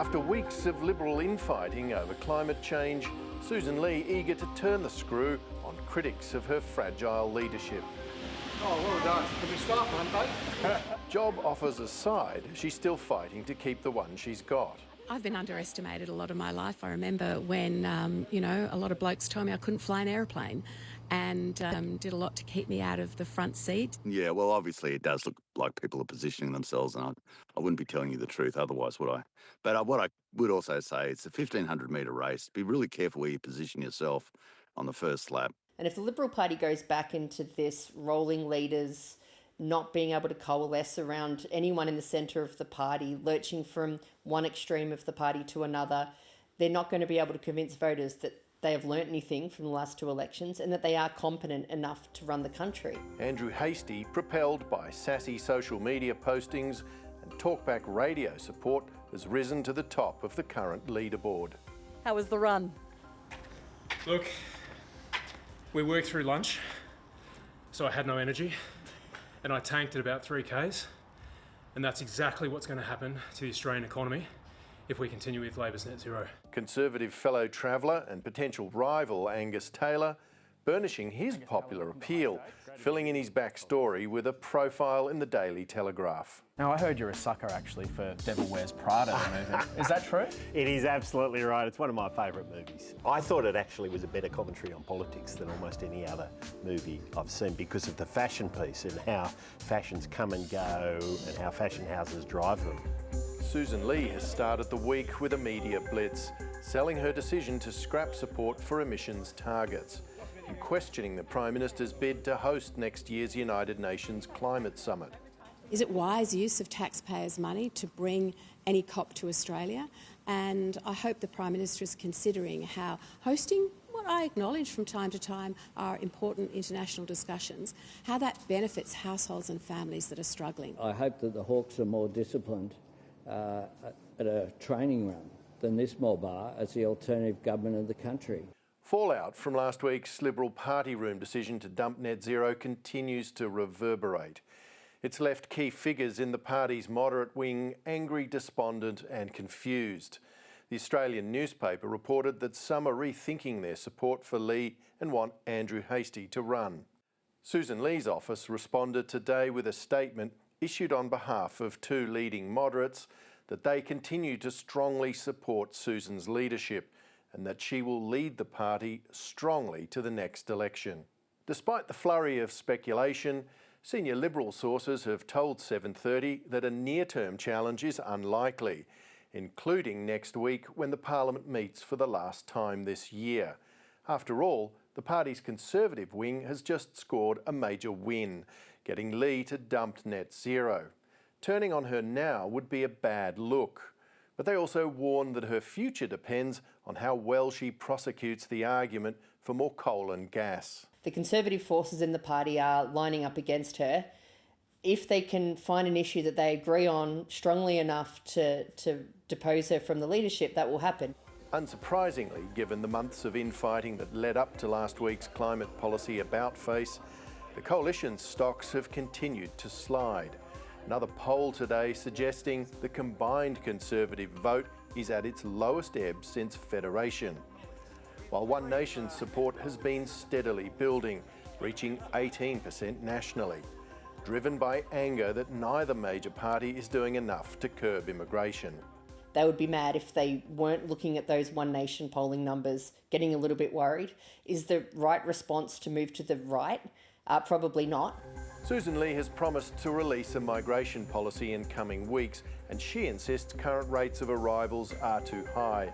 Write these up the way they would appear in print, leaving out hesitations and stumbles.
After weeks of Liberal infighting over climate change, Sussan Ley eager to turn the screw on critics of her fragile leadership. Oh, well done. Can we start Monday? Job offers aside, she's still fighting to keep the one she's got. I've been underestimated a lot of my life. I remember when, a lot of blokes told me I couldn't fly an aeroplane and did a lot to keep me out of the front seat. Yeah, well, obviously it does look like people are positioning themselves, and I wouldn't be telling you the truth otherwise, would I? But what I would also say, it's a 1,500-metre race. Be really careful where you position yourself on the first lap. And if the Liberal Party goes back into this rolling leaders, not being able to coalesce around anyone in the centre of the party, lurching from one extreme of the party to another, they're not going to be able to convince voters that they have learnt anything from the last two elections and that they are competent enough to run the country. Andrew Hastie, propelled by sassy social media postings and talkback radio support, has risen to the top of the current leaderboard. How was the run? Look, we worked through lunch, so I had no energy, and I tanked at about 3Ks, and that's exactly what's going to happen to the Australian economy if we continue with Labor's net zero. Conservative fellow traveller and potential rival Angus Taylor burnishing his popular appeal, filling in his backstory with a profile in the Daily Telegraph. Now, I heard you're a sucker, actually, for Devil Wears Prada, the movie. Is that true? It is absolutely right. It's one of my favourite movies. I thought it actually was a better commentary on politics than almost any other movie I've seen because of the fashion piece and how fashions come and go and how fashion houses drive them. Sussan Ley has started the week with a media blitz, selling her decision to scrap support for emissions targets and questioning the Prime Minister's bid to host next year's United Nations Climate Summit. Is it wise use of taxpayers' money to bring any COP to Australia? And I hope the Prime Minister is considering how hosting what I acknowledge from time to time are important international discussions, how that benefits households and families that are struggling. I hope that the Hawks are more disciplined at a training run than this mob are as the alternative government of the country. Fallout from last week's Liberal party room decision to dump net zero continues to reverberate. It's left key figures in the party's moderate wing angry, despondent and confused. The Australian newspaper reported that some are rethinking their support for Ley and want Andrew Hastie to run. Sussan Ley's office responded today with a statement issued on behalf of two leading moderates that they continue to strongly support Sussan's leadership and that she will lead the party strongly to the next election. Despite the flurry of speculation, senior Liberal sources have told 7:30 that a near-term challenge is unlikely, including next week when the Parliament meets for the last time this year. After all, the party's Conservative wing has just scored a major win, getting Ley to dump net zero. Turning on her now would be a bad look. But they also warn that her future depends on how well she prosecutes the argument for more coal and gas. The Conservative forces in the party are lining up against her. If they can find an issue that they agree on strongly enough to depose her from the leadership, that will happen. Unsurprisingly, given the months of infighting that led up to last week's climate policy about-face, the coalition's stocks have continued to slide. Another poll today suggesting the combined Conservative vote is at its lowest ebb since Federation. While One Nation's support has been steadily building, reaching 18% nationally, driven by anger that neither major party is doing enough to curb immigration. They would be mad if they weren't looking at those One Nation polling numbers, getting a little bit worried. Is the right response to move to the right? Probably not. Sussan Ley has promised to release a migration policy in coming weeks, and she insists current rates of arrivals are too high.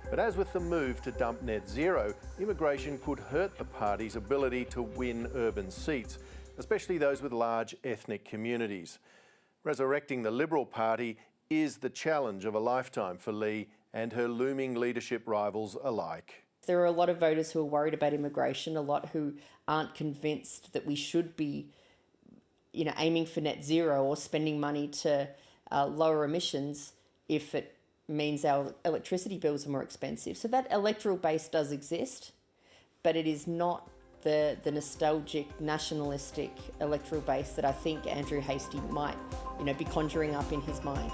But as with the move to dump net zero, immigration could hurt the party's ability to win urban seats, especially those with large ethnic communities. Resurrecting the Liberal Party is the challenge of a lifetime for Ley and her looming leadership rivals alike. There are a lot of voters who are worried about immigration, a lot who aren't convinced that we should be, aiming for net zero or spending money to lower emissions if it means our electricity bills are more expensive. So that electoral base does exist, but it is not the nostalgic, nationalistic electoral base that I think Andrew Hastie might, be conjuring up in his mind.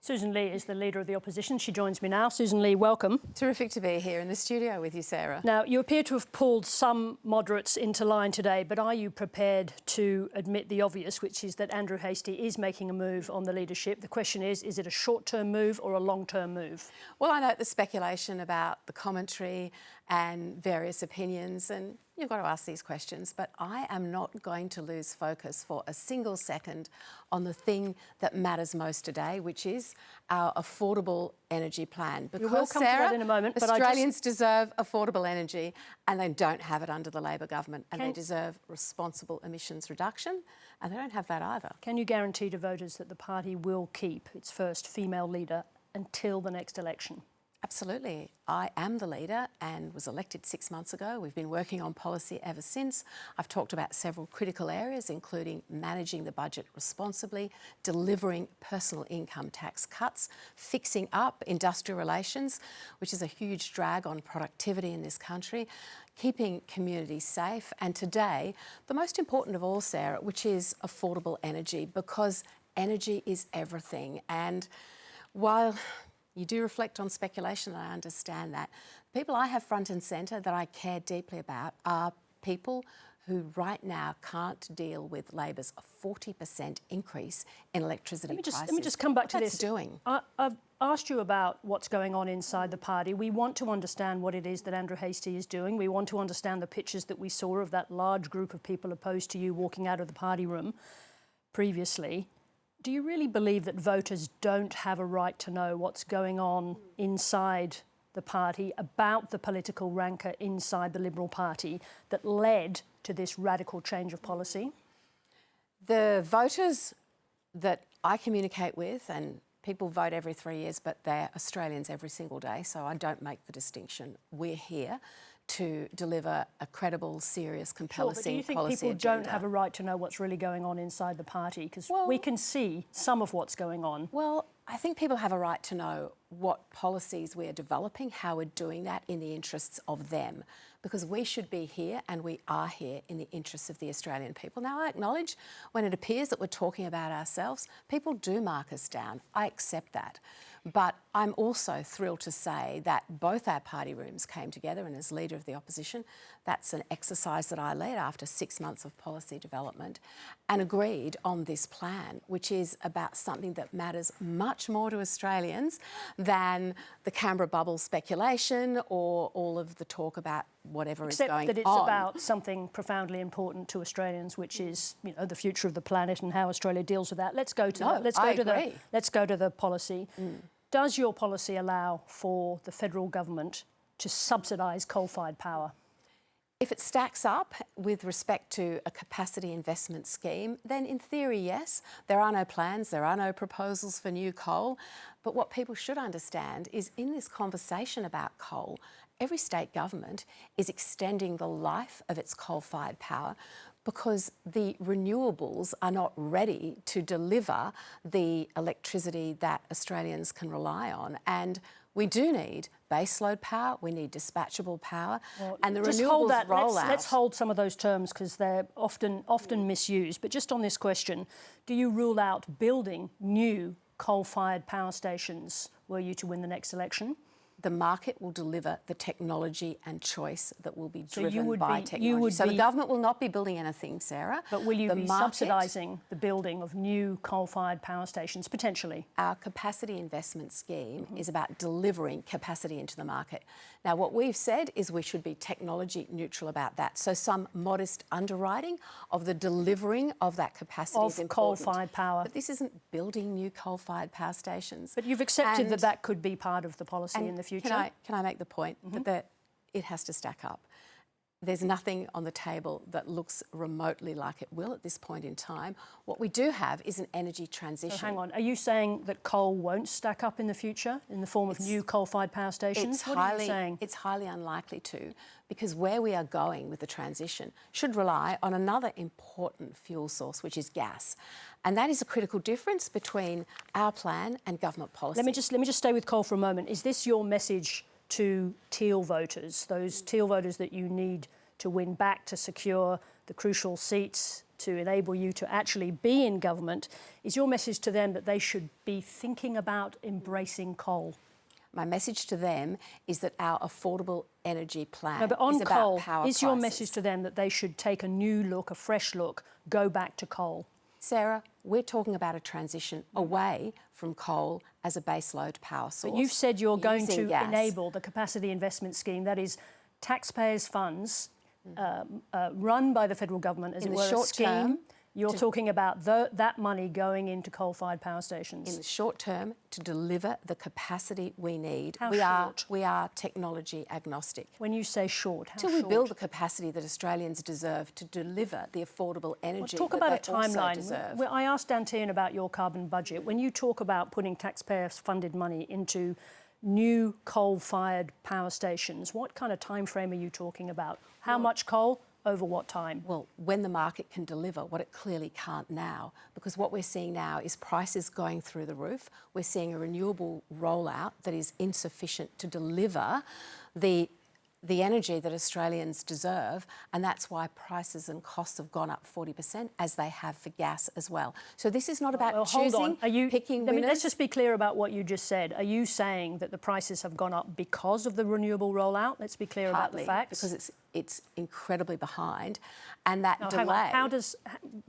Sussan Ley is the Leader of the Opposition. She joins me now. Sussan Ley, welcome. Terrific to be here in the studio with you, Sarah. Now, you appear to have pulled some moderates into line today, but are you prepared to admit the obvious, which is that Andrew Hastie is making a move on the leadership? The question is it a short-term move or a long-term move? Well, I note the speculation about the commentary and various opinions, and you've got to ask these questions, but I am not going to lose focus for a single second on the thing that matters most today, which is our affordable energy plan. Because, we'll come Sarah, to that in a moment, but Australians deserve affordable energy, and they don't have it under the Labor government, and they deserve responsible emissions reduction, and they don't have that either. Can you guarantee to voters that the party will keep its first female leader until the next election? Absolutely. I am the leader and was elected 6 months ago. We've been working on policy ever since. I've talked about several critical areas, including managing the budget responsibly, delivering personal income tax cuts, fixing up industrial relations, which is a huge drag on productivity in this country, keeping communities safe, and today, the most important of all, Sarah, which is affordable energy, because energy is everything. And while you do reflect on speculation, I understand that. People I have front and centre that I care deeply about are people who right now can't deal with Labor's 40% increase in electricity prices. Let me just come back to this. Doing? I've asked you about what's going on inside the party. We want to understand what it is that Andrew Hastie is doing. We want to understand the pictures that we saw of that large group of people opposed to you walking out of the party room previously. Do you really believe that voters don't have a right to know what's going on inside the party, about the political rancour inside the Liberal Party that led to this radical change of policy? The voters that I communicate with, and people vote every 3 years, but they're Australians every single day, so I don't make the distinction. We're here to deliver a credible, serious, compelling policy agenda. Sure, but do you think people don't have a right to know what's really going on inside the party? Because we can see some of what's going on. Well, I think people have a right to know what policies we're developing, how we're doing that in the interests of them, because we should be here, and we are here in the interests of the Australian people. Now, I acknowledge when it appears that we're talking about ourselves, people do mark us down. I accept that. But I'm also thrilled to say that both our party rooms came together, and as Leader of the Opposition, that's an exercise that I led after 6 months of policy development, and agreed on this plan, which is about something that matters much more to Australians than the Canberra bubble speculation or all of the talk about whatever is going on. Except that it's about something profoundly important to Australians, which is, you know, the future of the planet and how Australia deals with that. Let's go to the policy. Does your policy allow for the federal government to subsidise coal-fired power? If it stacks up with respect to a capacity investment scheme, then in theory, yes. There are no plans, there are no proposals for new coal. But what people should understand is in this conversation about coal, every state government is extending the life of its coal-fired power because the renewables are not ready to deliver the electricity that Australians can rely on. And we do need baseload power, we need dispatchable power, and the renewables rollout. Let's hold some of those terms because they're often misused. But just on this question, do you rule out building new coal-fired power stations were you to win the next election? The market will deliver the technology and choice that will be driven by technology. So the government will not be building anything, Sarah. But will you be subsidising the building of new coal-fired power stations, potentially? Our capacity investment scheme is about delivering capacity into the market. Now, what we've said is we should be technology neutral about that. So some modest underwriting of the delivering of that capacity is important. Of coal-fired power. But this isn't building new coal-fired power stations. But you've accepted that that could be part of the policy in the future. Can I make the point that it has to stack up? There's nothing on the table that looks remotely like it will at this point in time. What we do have is an energy transition. So hang on, are you saying that coal won't stack up in the future in the form of new coal-fired power stations? What are you saying? It's highly unlikely to, because where we are going with the transition should rely on another important fuel source, which is gas. And that is a critical difference between our plan and government policy. Let me just stay with coal for a moment. Is this your message to Teal voters, those Teal voters that you need to win back to secure the crucial seats to enable you to actually be in government. Is your message to them that they should be thinking about embracing coal? My message to them is that our affordable energy plan No, but on is about coal, power is your prices. message to them that they should take a new look, a fresh look, go back to coal? Sarah, we're talking about a transition away from coal as a baseload power source. But you've said you're going to gas. enable the capacity investment scheme, that is taxpayers' funds run by the federal government, as In it the were, short a scheme. term, You're talking about that money going into coal-fired power stations. in the short term, to deliver the capacity we need. How short? We are technology agnostic. When you say short, how Till short? we build the capacity that Australians deserve to deliver the affordable energy Talk that about they a also timeline. deserve. Well, I asked Antine about your carbon budget. When you talk about putting taxpayer-funded money into new coal-fired power stations, what kind of time frame are you talking about? How much coal? Over what time? Well, when the market can deliver what it clearly can't now, because what we're seeing now is prices going through the roof. We're seeing a renewable rollout that is insufficient to deliver the energy that Australians deserve, and that's why prices and costs have gone up 40%, as they have for gas as well. So this is not about choosing, picking winners. Let's just be clear about what you just said. Are you saying that the prices have gone up because of the renewable rollout? Let's be clear about the facts. Because it's incredibly behind, and that delay. Hang on.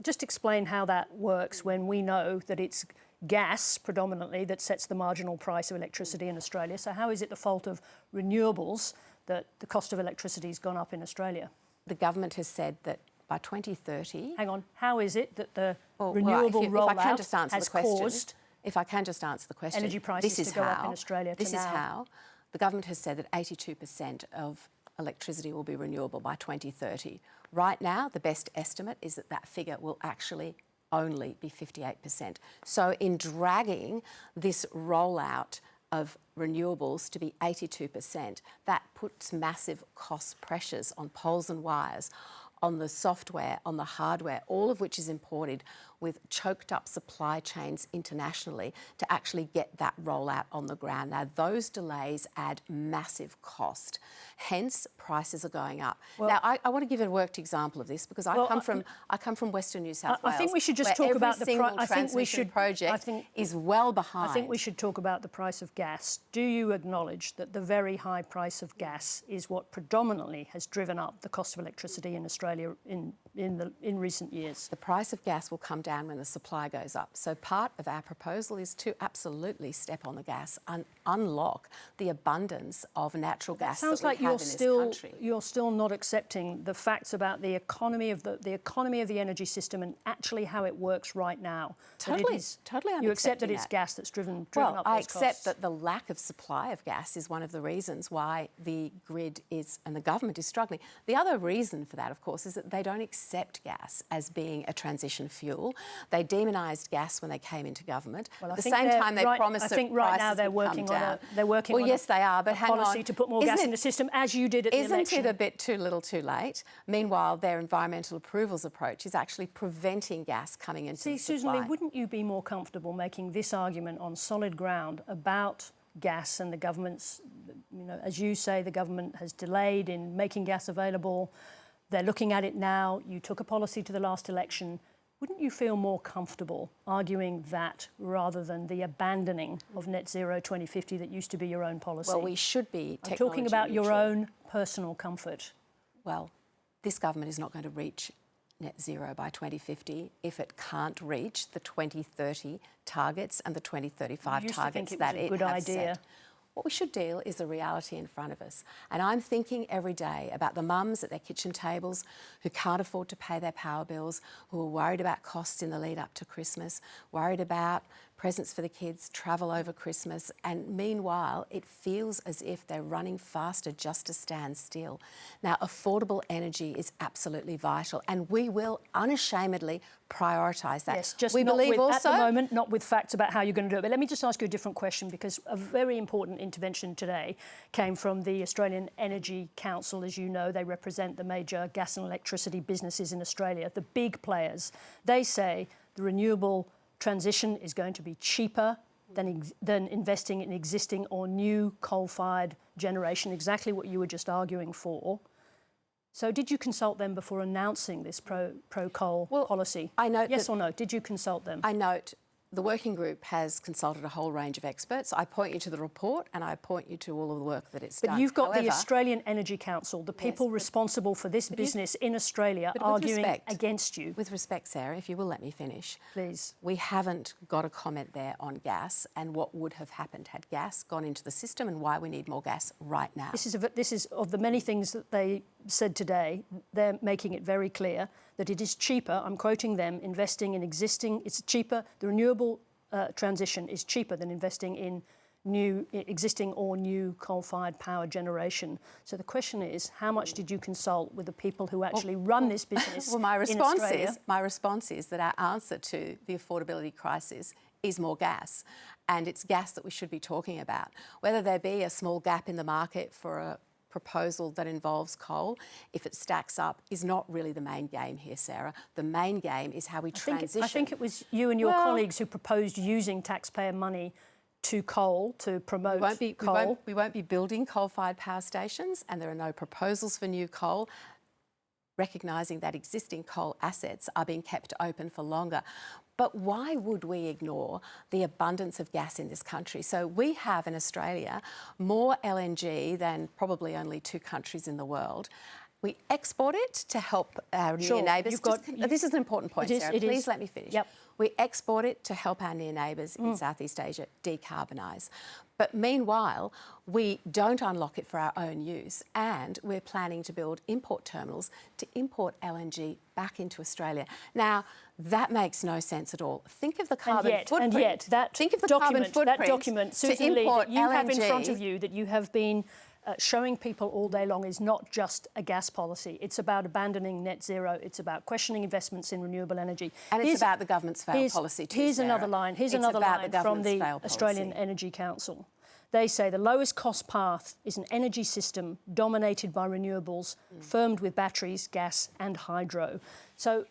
Just explain how that works when we know that it's gas predominantly that sets the marginal price of electricity in Australia. So how is it the fault of renewables that the cost of electricity has gone up in Australia? The government has said that by 2030... Hang on. How is it that the renewable rollout has caused... If I can just answer the question... energy prices to go up in Australia to now? This is how. The government has said that 82% of electricity will be renewable by 2030. Right now, the best estimate is that that figure will actually only be 58%. So in dragging this rollout of renewables to be 82%, that puts massive cost pressures on poles and wires, on the software, on the hardware, all of which is imported with choked up supply chains internationally to actually get that rollout on the ground. Now, those delays add massive cost. Hence, prices are going up. Well, now, I want to give a worked example of this because I come from Western New South Wales. I think we should just talk about the project is well behind. I think we should talk about the price of gas. Do you acknowledge that the very high price of gas is what predominantly has driven up the cost of electricity in Australia in recent years? The price of gas will come down when the supply goes up. So part of our proposal is to absolutely step on the gas and unlock the abundance of natural gas that we have in this country. You're still not accepting the facts about the economy of the economy of the energy system and actually how it works right now. Totally, you accept that it's gas that's driven up those costs. I accept that the lack of supply of gas is one of the reasons why the grid is and the government is struggling. The other reason for that, of course, is that they don't accept gas as being a transition fuel. They demonised gas when they came into government. Well, at the same time, they promised that right now they're working on a policy to put more gas in the system, as you did at the election. Isn't it a bit too little too late? Meanwhile, their environmental approvals approach is actually preventing gas coming into the supply. Sussan Ley, wouldn't you be more comfortable making this argument on solid ground about gas and the government's, as you say, the government has delayed in making gas available. They're looking at it now. You took a policy to the last election. Wouldn't you feel more comfortable arguing that rather than the abandoning of net zero 2050 that used to be your own policy? Well, we should be I'm talking about your own personal comfort. Well, this government is not going to reach net zero by 2050 if it can't reach the 2030 targets and the 2035 targets that it has set. What we should deal is the reality in front of us. And I'm thinking every day about the mums at their kitchen tables who can't afford to pay their power bills, who are worried about costs in the lead up to Christmas, worried about presents for the kids, travel over Christmas, and meanwhile, it feels as if they're running faster just to stand still. Now, affordable energy is absolutely vital, and we will unashamedly prioritise that. Yes, just we believe also at the moment, not with facts about how you're going to do it. But let me just ask you a different question, because a very important intervention today came from the Australian Energy Council. As you know, they represent the major gas and electricity businesses in Australia, the big players. They say the renewable transition is going to be cheaper than investing in existing or new coal-fired generation, exactly what you were just arguing for. So did you consult them before announcing this pro-coal policy? I note yes or no? Did you consult them? I note the working group has consulted a whole range of experts. I point you to the report and I point you to all of the work that it's done. But you've got However, the Australian Energy Council, the people responsible for this business in Australia, arguing against you. With respect, Sarah, if you will let me finish. Please. We haven't got a comment there on gas and what would have happened had gas gone into the system and why we need more gas right now. This is of the many things that they said today, they're making it very clear that it is cheaper, I'm quoting them, investing in existing, it's cheaper, the renewable transition is cheaper than investing in existing or new coal-fired power generation. So the question is, how much did you consult with the people who actually run this business Well, my response in Australia? my response is that our answer to the affordability crisis is more gas. And it's gas that we should be talking about. Whether there be a small gap in the market for a proposal that involves coal, if it stacks up, is not really the main game here, Sarah. The main game is how we transition. I think it was you and your colleagues who proposed using taxpayer money to coal, to promote coal. We won't be building coal-fired power stations, and there are no proposals for new coal, recognising that existing coal assets are being kept open for longer. But why would we ignore the abundance of gas in this country? So we have in Australia more LNG than probably only 2 countries in the world. We export it to help our near neighbours. This is an important point, Sarah. Please let me finish. Yep. We export it to help our near neighbours in Southeast Asia decarbonise. But meanwhile, we don't unlock it for our own use, and we're planning to build import terminals to import LNG back into Australia. Now, that makes no sense at all. Think of the carbon footprint. And yet, that document, Sussan Ley, that you have in front of you, that you have been showing people all day long, is not just a gas policy. It's about abandoning net zero. It's about questioning investments in renewable energy. And it's about the government's failed policy too, Here's Sarah. another line. Here's another line from the Australian Energy Council. They say the lowest cost path is an energy system dominated by renewables, firmed with batteries, gas and hydro. So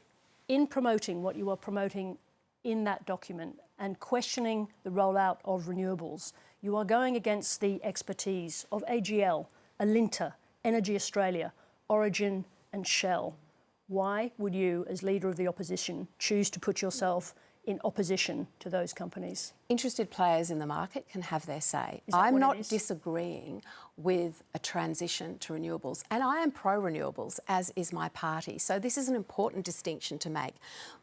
in promoting what you are promoting in that document and questioning the rollout of renewables, you are going against the expertise of AGL, Alinta, Energy Australia, Origin and Shell. Why would you, as Leader of the Opposition, choose to put yourself in opposition to those companies? Interested players in the market can have their say. I'm not disagreeing with a transition to renewables, and I am pro-renewables, as is my party. So this is an important distinction to make.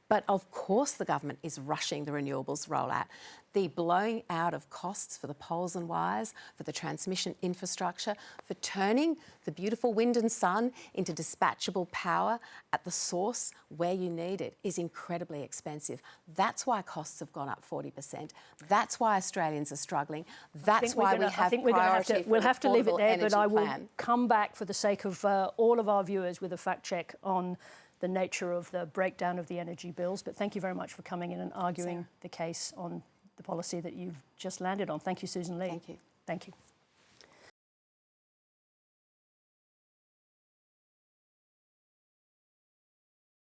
But of course the government is rushing the renewables rollout. The blowing out of costs for the poles and wires, for the transmission infrastructure, for turning the beautiful wind and sun into dispatchable power at the source where you need it is incredibly expensive. That's why costs have gone up 40%. That's why Australians are struggling. That's why we have priority. We'll have to leave it there, but I will come back for the sake of all of our viewers with a fact check on the nature of the breakdown of the energy bills. But thank you very much for coming in and arguing the case on the policy that you've just landed on. Thank you, Sussan Ley. Thank you. Thank you.